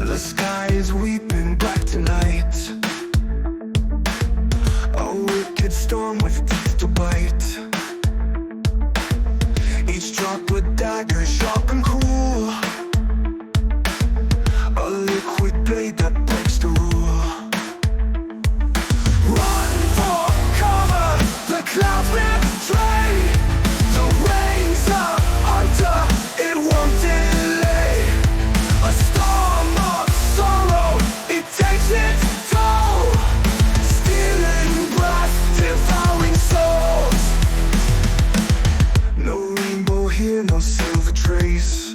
The sky is weeping black tonight, a wicked storm with teeth to bite. Each drop a dagger, sharp and cruel, a liquid blade that breaks the rule. Run for cover, the clouds betray. The rain's a hunter, it won't delay. A storm of sorrow, it takes its toll, stealing breath, devouring souls. No rainbow here, no silver trace,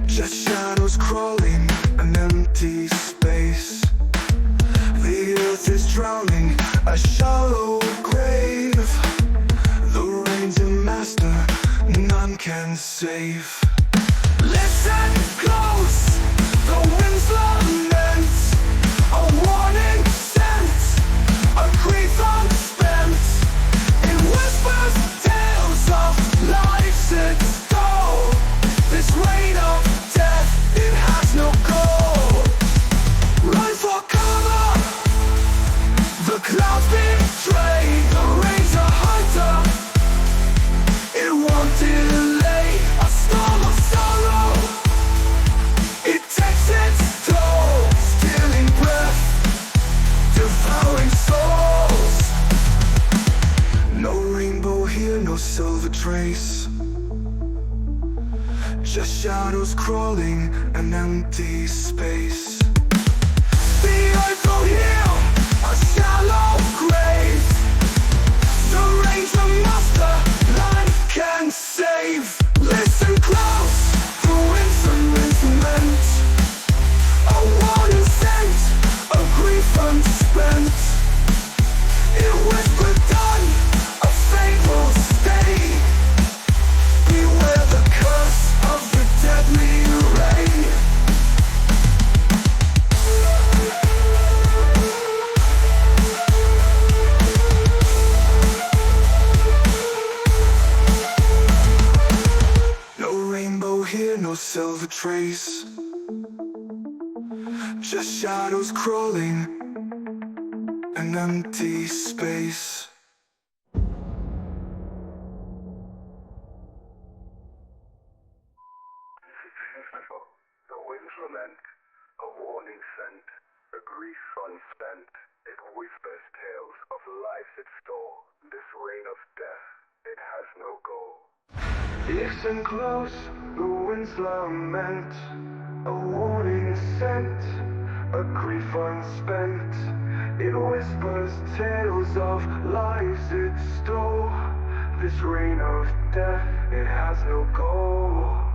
just shadows crawling, an empty space. The earth is drowning, a shallow grave. The rain's a master, none can save. Listen close, the wind's lament, a warning scent, a grief unspent. It whispers tales of lives at stole. This rain of death, it has no goal. Run for cover, the clouds betray. The rain's a hunter, it won't delay. A storm of sorrow, it takes its toll, stealing breath, devouring souls. No rainbow here, no silver trace, just shadows crawling, an empty space. The earth will heal, a shallow grave. The rain's a master, none can save. Listen close, the wind's an instrument, a warning scent, a grief unspent. It whispered done, a fate will stay. Beware the curse of the deadly rain. No rainbow here, no silver trace, just shadows crawling, an empty space. The wind's lament, a warning scent, a grief unspent. It whispers tales of lives it stole. This rain of death, it has no goal. Listen close, the wind's lament, a warning scent, a grief unspent. It whispers tales of lives it stole. This rain of death, it has no goal.